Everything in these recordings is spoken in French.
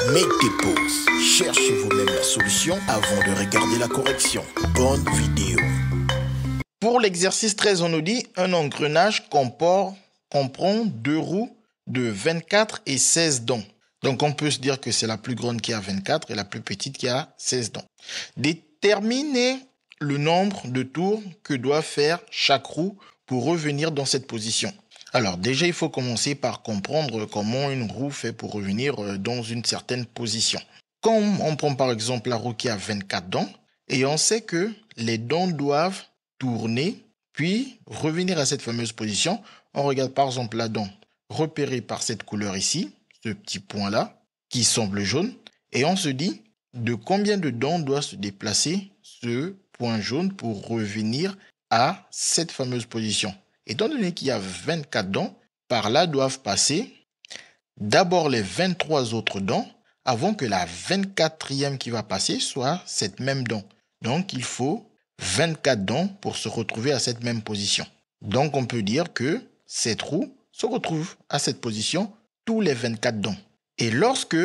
Mettez pause, cherchez vous-même la solution avant de regarder la correction. Bonne vidéo. Pour l'exercice 13, on nous dit un engrenage comprend deux roues de 24 et 16 dents. Donc on peut se dire que c'est la plus grande qui a 24 et la plus petite qui a 16 dents. Déterminez le nombre de tours que doit faire chaque roue pour revenir dans cette position. Alors déjà, il faut commencer par comprendre comment une roue fait pour revenir dans une certaine position. Quand on prend par exemple la roue qui a 24 dents et on sait que les dents doivent tourner puis revenir à cette fameuse position, on regarde par exemple la dent repérée par cette couleur ici, ce petit point-là qui semble jaune, et on se dit de combien de dents doit se déplacer ce point jaune pour revenir à cette fameuse position. Étant donné qu'il y a 24 dents, par là doivent passer d'abord les 23 autres dents avant que la 24e qui va passer soit cette même dent. Donc il faut 24 dents pour se retrouver à cette même position. Donc on peut dire que cette roue se retrouve à cette position tous les 24 dents. Et lorsque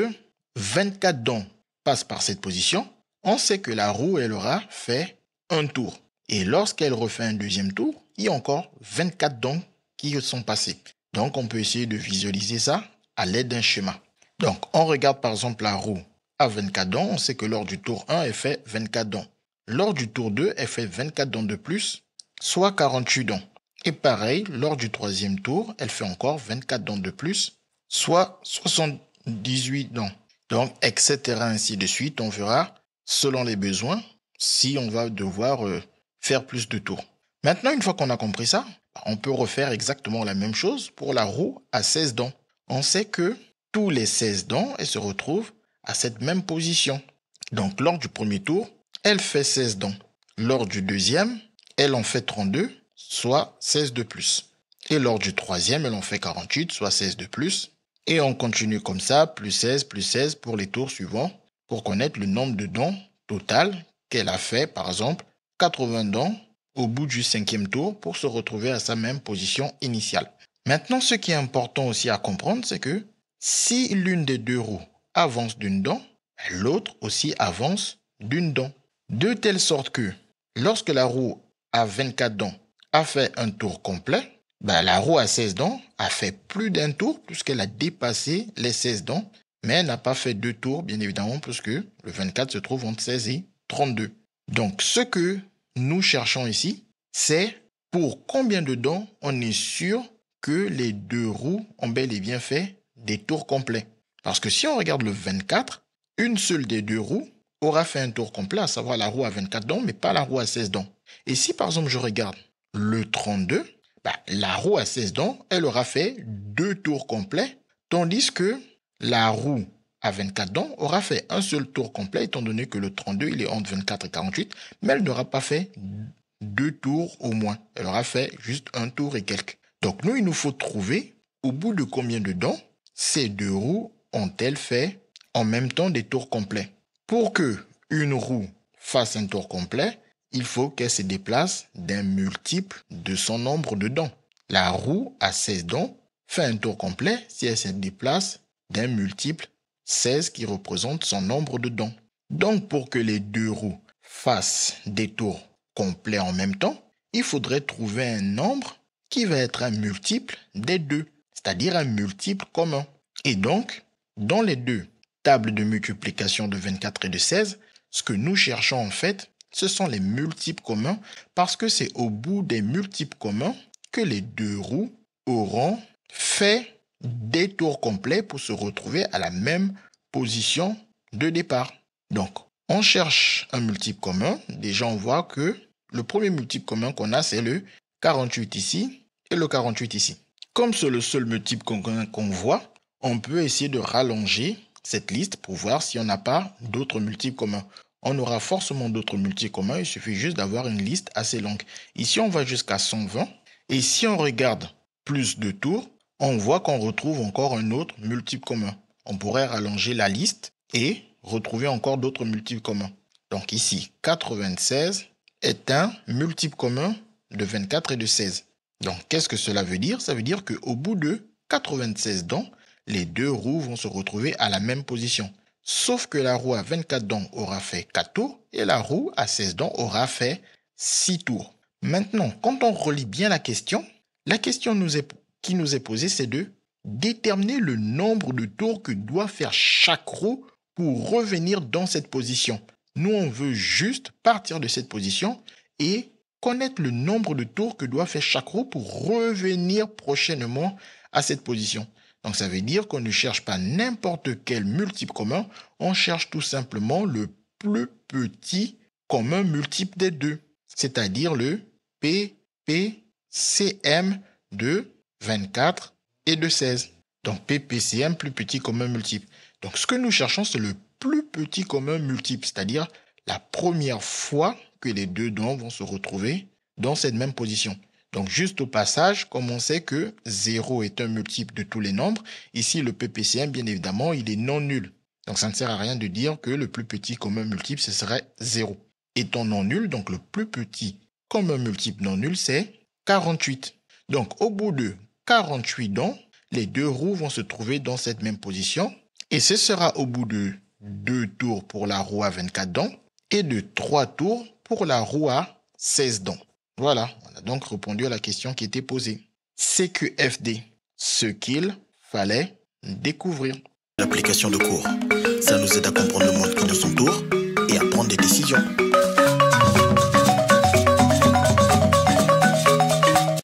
24 dents passent par cette position, on sait que la roue elle aura fait un tour. Et lorsqu'elle refait un deuxième tour, il y a encore 24 dents qui sont passées. Donc, on peut essayer de visualiser ça à l'aide d'un schéma. Donc, on regarde par exemple la roue à 24 dents. On sait que lors du tour 1, elle fait 24 dents. Lors du tour 2, elle fait 24 dents de plus, soit 48 dents. Et pareil, lors du troisième tour, elle fait encore 24 dents de plus, soit 78 dents. Donc, etc. ainsi de suite. On verra, selon les besoins, si on va devoir faire plus de tours. Maintenant, une fois qu'on a compris ça, on peut refaire exactement la même chose pour la roue à 16 dents. On sait que tous les 16 dents, elles se retrouvent à cette même position. Donc, lors du premier tour, elle fait 16 dents. Lors du deuxième, elle en fait 32, soit 16 de plus. Et lors du troisième, elle en fait 48, soit 16 de plus. Et on continue comme ça, plus 16 pour les tours suivants, pour connaître le nombre de dents total qu'elle a fait, par exemple, 80 dents au bout du 5e tour pour se retrouver à sa même position initiale. Maintenant, ce qui est important aussi à comprendre, c'est que si l'une des deux roues avance d'une dent, l'autre aussi avance d'une dent. De telle sorte que lorsque la roue à 24 dents a fait un tour complet, la roue à 16 dents a fait plus d'un tour puisqu'elle a dépassé les 16 dents, mais elle n'a pas fait deux tours, bien évidemment, puisque le 24 se trouve entre 16 et 32. Donc, ce que nous cherchons ici, c'est pour combien de dents on est sûr que les deux roues ont bel et bien fait des tours complets. Parce que si on regarde le 24, une seule des deux roues aura fait un tour complet, à savoir la roue à 24 dents, mais pas la roue à 16 dents. Et si par exemple je regarde le 32, la roue à 16 dents, elle aura fait deux tours complets, tandis que la roue à 24 dents aura fait un seul tour complet, étant donné que le 32, il est entre 24 et 48, mais elle n'aura pas fait deux tours au moins. Elle aura fait juste un tour et quelques. Donc nous, il nous faut trouver au bout de combien de dents ces deux roues ont-elles fait en même temps des tours complets. Pour que une roue fasse un tour complet, il faut qu'elle se déplace d'un multiple de son nombre de dents. La roue à 16 dents fait un tour complet si elle se déplace d'un multiple 16 qui représente son nombre de dents. Donc pour que les deux roues fassent des tours complets en même temps, il faudrait trouver un nombre qui va être un multiple des deux, c'est-à-dire un multiple commun. Et donc, dans les deux tables de multiplication de 24 et de 16, ce que nous cherchons en fait, ce sont les multiples communs parce que c'est au bout des multiples communs que les deux roues auront fait des tours complets pour se retrouver à la même position de départ. Donc, on cherche un multiple commun. Déjà, on voit que le premier multiple commun qu'on a, c'est le 48 ici et le 48 ici. Comme c'est le seul multiple commun qu'on voit, on peut essayer de rallonger cette liste pour voir si on n'a pas d'autres multiples communs. On aura forcément d'autres multiples communs, il suffit juste d'avoir une liste assez longue. Ici, on va jusqu'à 120. Et si on regarde plus de tours, on voit qu'on retrouve encore un autre multiple commun. On pourrait rallonger la liste et retrouver encore d'autres multiples communs. Donc ici, 96 est un multiple commun de 24 et de 16. Donc qu'est-ce que cela veut dire? Ça veut dire qu'au bout de 96 dents, les deux roues vont se retrouver à la même position. sauf que la roue à 24 dents aura fait 4 tours et la roue à 16 dents aura fait 6 tours. Maintenant, quand on relit bien la question qui nous est posée, c'est de déterminer le nombre de tours que doit faire chaque roue pour revenir dans cette position. Nous, on veut juste partir de cette position et connaître le nombre de tours que doit faire chaque roue pour revenir prochainement à cette position. Donc, ça veut dire qu'on ne cherche pas n'importe quel multiple commun, on cherche tout simplement le plus petit commun multiple des deux, c'est-à-dire le PPCM de 24 et de 16. Donc, PPCM, plus petit commun multiple. Donc, ce que nous cherchons, c'est le plus petit commun multiple, c'est-à-dire la première fois que les deux dents vont se retrouver dans cette même position. Donc, juste au passage, comme on sait que 0 est un multiple de tous les nombres, ici, le PPCM, bien évidemment, il est non nul. Donc, ça ne sert à rien de dire que le plus petit commun multiple, ce serait 0. Étant non nul, donc le plus petit commun multiple non nul, c'est 48. Donc, au bout de 48 dents, les deux roues vont se trouver dans cette même position. Et ce sera au bout de 2 tours pour la roue à 24 dents et de 3 tours pour la roue à 16 dents. Voilà, on a donc répondu à la question qui était posée. CQFD, ce qu'il fallait découvrir. L'application de cours, ça nous aide à comprendre le monde qui nous entoure et à prendre des décisions.